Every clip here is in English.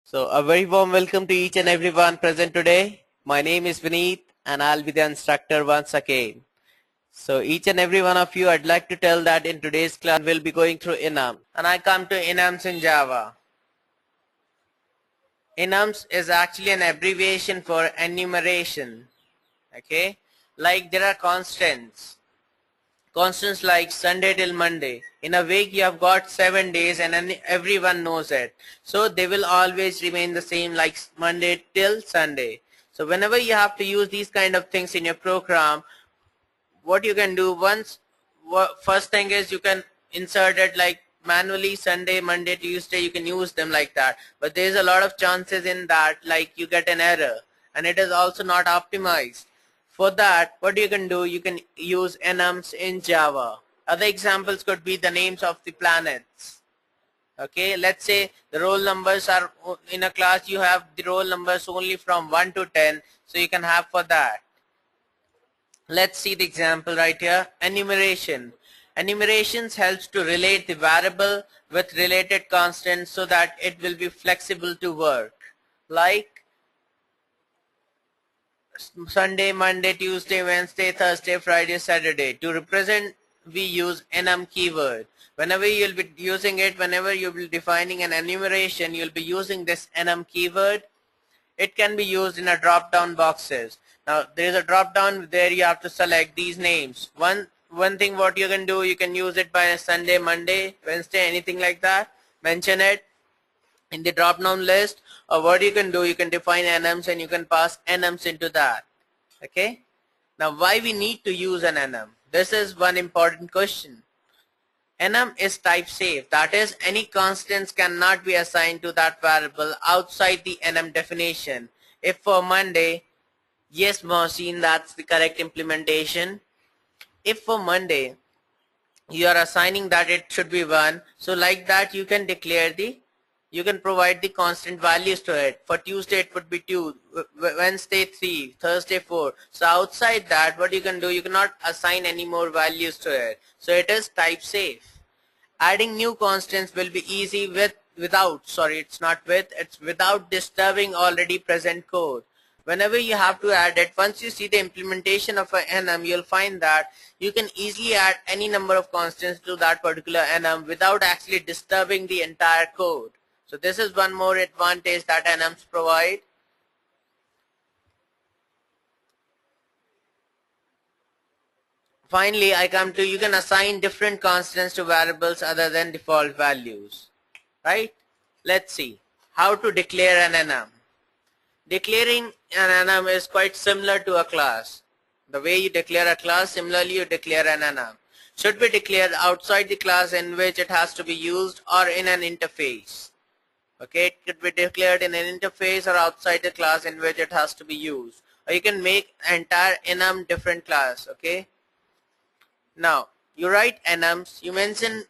So a very warm welcome to each and everyone present today. My name is Vineet and I'll be the instructor once again. So each and every one of you, I'd like to tell that in today's class we'll be going through enum, and I come to enums in Java. Enums is actually an abbreviation for enumeration. Okay, like there are constants. Constants like Sunday till Monday. In a week you have got 7 days and everyone knows it. So they will always remain the same like Monday till Sunday. So whenever you have to use these kind of things in your program, what you can do first thing is you can insert it like manually Sunday, Monday, Tuesday, you can use them like that. But there is a lot of chances in that like you get an error and it is also not optimized. For that, what you can do, you can use enums in Java. Other examples could be the names of the planets. Okay, let's say the roll numbers are in a class, you have the roll numbers only from 1 to 10, so you can have for that. Let's see the example right here. Enumeration. Enumerations helps to relate the variable with related constants so that it will be flexible to work. Like Sunday, Monday, Tuesday, Wednesday, Thursday, Friday, Saturday. To represent, we use enum keyword. Whenever you'll be using it, whenever you'll be defining an enumeration, you'll be using this enum keyword. It can be used in a drop-down boxes. Now there is a drop-down there you have to select these names. One thing what you can do, you can use it by Sunday, Monday, Wednesday, anything like that. Mention it in the drop-down list, or what you can do, you can define enums and you can pass enums into that. Okay. Now why we need to use an enum? This is one important question. Enum is type safe, that is any constants cannot be assigned to that variable outside the enum definition. If for Monday, yes Mohsin, that's the correct implementation. If for Monday you are assigning that it should be 1, so like that you can declare you can provide the constant values to it. For Tuesday it would be 2, Wednesday 3, Thursday 4. So outside that what you can do, you cannot assign any more values to it. So it is type safe. Adding new constants will be easy without disturbing already present code. Whenever you have to add it, once you see the implementation of an enum, you'll find that you can easily add any number of constants to that particular enum without actually disturbing the entire code. So this is one more advantage that enums provide. Finally, I come to, you can assign different constants to variables other than default values, right? Let's see how to declare an enum. Declaring an enum is quite similar to a class. The way you declare a class, similarly you declare an enum. Should be declared outside the class in which it has to be used or in an interface. Okay, it could be declared in an interface or outside the class in which it has to be used. Or you can make entire enum different class, okay? Now, you write enums, you mention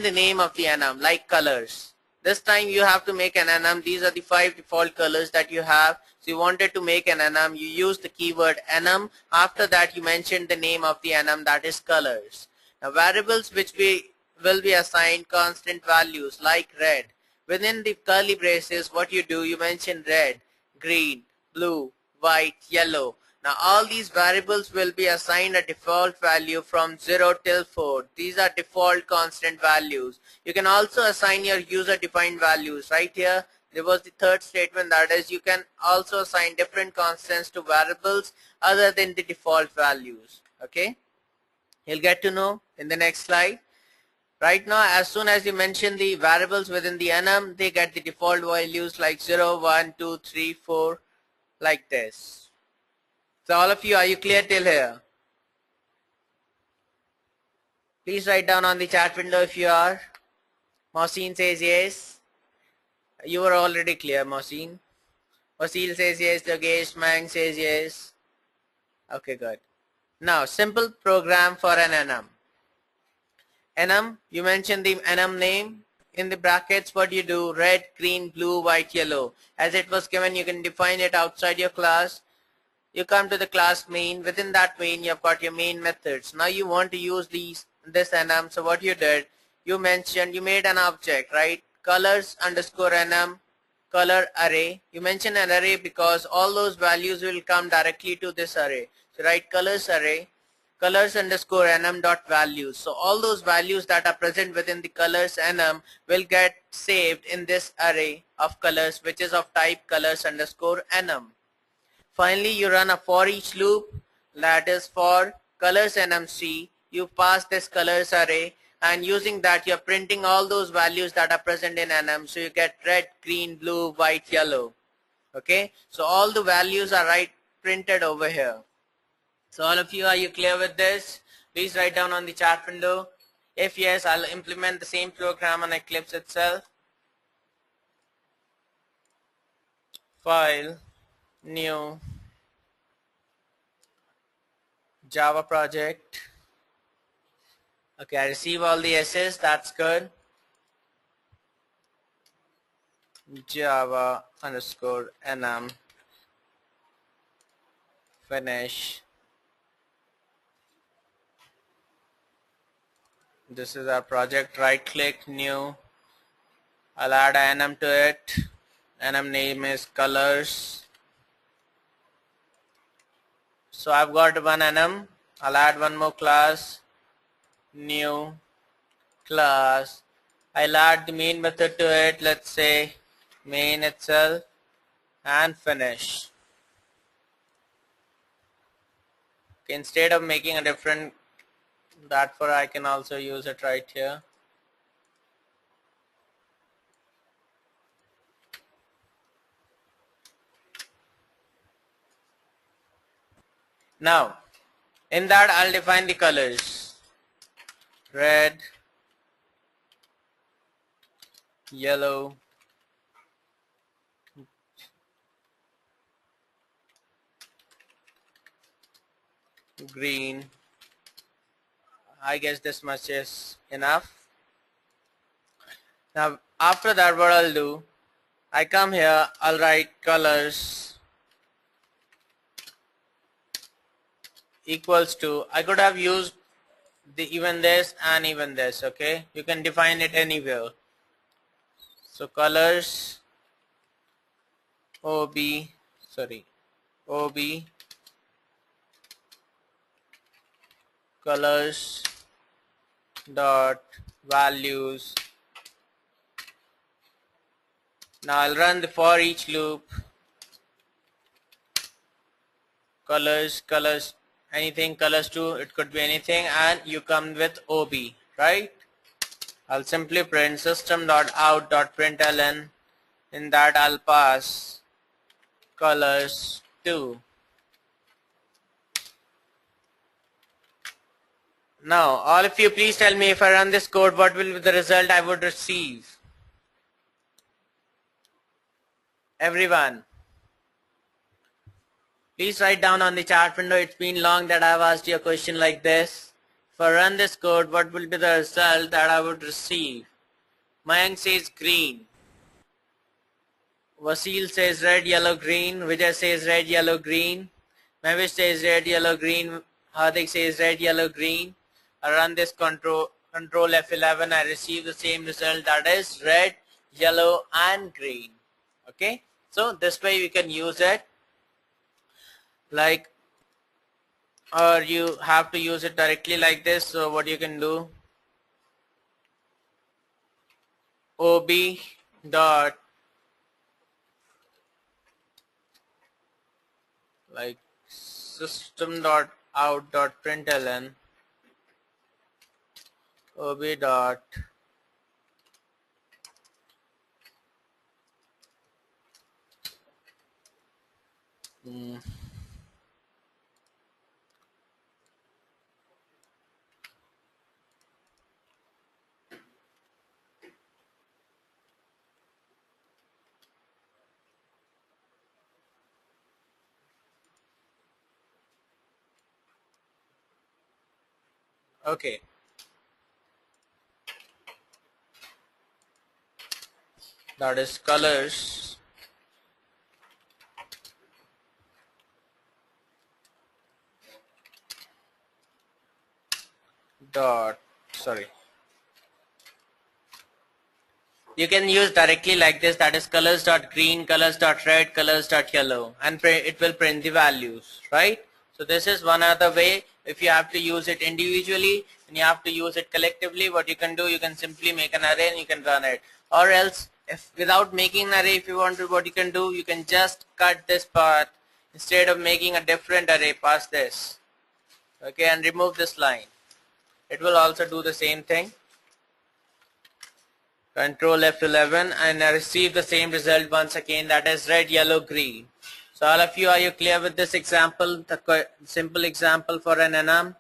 the name of the enum, like colors. This time you have to make an enum. These are the 5 default colors that you have. So you wanted to make an enum, you use the keyword enum. After that you mention the name of the enum, that is colors. Now variables which will be assigned constant values like red. Within the curly braces, what you do, you mention red, green, blue, white, yellow. Now all these variables will be assigned a default value from 0 till 4. These are default constant values. You can also assign your user defined values. Right here, there was the third statement, that is you can also assign different constants to variables other than the default values. Okay, you'll get to know in the next slide. Right now, as soon as you mention the variables within the enum, they get the default values like 0, 1, 2, 3, 4, like this. So all of you, are you clear till here? Please write down on the chat window if you are. Mohsin says yes. You are already clear, Mohsin. Wasil says yes. Yogesh Mang says yes. Okay, good. Now, simple program for an enum. Enum, you mention the enum name. In the brackets, what you do, red, green, blue, white, yellow. As it was given, you can define it outside your class. You come to the class main. Within that main, you've got your main methods. Now you want to use this enum. So what you did, you made an object, right? Colors underscore enum. color array. You mention an array because all those values will come directly to this array. So write colors array, colors underscore enum dot values. So all those values that are present within the colors enum will get saved in this array of colors, which is of type colors underscore enum. Finally, you run a for each loop, that is for colors NMC. You pass this colors array, and using that you're printing all those values that are present in NM. So you get red, green, blue, white, yellow. Okay, so all the values are printed over here. So all of you, are you clear with this? Please write down on the chat window. If yes, I'll implement the same program on Eclipse itself. File, new, Java project. Okay, I receive all the S's, that's good. Java underscore enum finish. This is our project. Right click, new. I'll add an enum to it. Enum name is colors. So I've got one enum. I'll add one more class, new class. I'll add the main method to it. Let's say main itself, and finish. Okay, instead of making a different that for, I can also use it right here. Now in that I'll define the colors: red, yellow, green. I guess this much is enough. Now after that, what I'll do, I come here, I'll write colors equals to, I could have used the even this and even this. Okay, you can define it anywhere. So colors ob colors dot values. Now I'll run the for each loop. Colors, anything, colors 2, it could be anything, and you come with ob, right? I'll simply print system.out.println. In that I'll pass colors 2. Now all of you, please tell me, if I run this code, what will be the result I would receive? Everyone, please write down on the chat window. It's been long that I've asked you a question like this. If I run this code, what will be the result that I would receive? Mayank says green. Vasil says red, yellow, green. Vijay says red, yellow, green. Mavish says red, yellow, green. Hardik says red, yellow, green. I run this control F11. I receive the same result, that is red, yellow, and green. Okay, so this way you can use it, like, or you have to use it directly like this. So what you can do, ob dot like system dot out dot println ob dot okay, that is colors dot You can use directly like this, that is colors.green, colors.red, colors.yellow, and it will print the values, right? So this is one other way. If you have to use it individually and you have to use it collectively, what you can do, you can simply make an array and you can run it. Or else, if without making an array, if you want to, what you can do, you can just cut this part. Instead of making a different array, pass this, okay, and remove this line. It will also do the same thing. Control F11 and I receive the same result once again, that is red, yellow, green. So all of you, are you clear with this example, the simple example for an enum?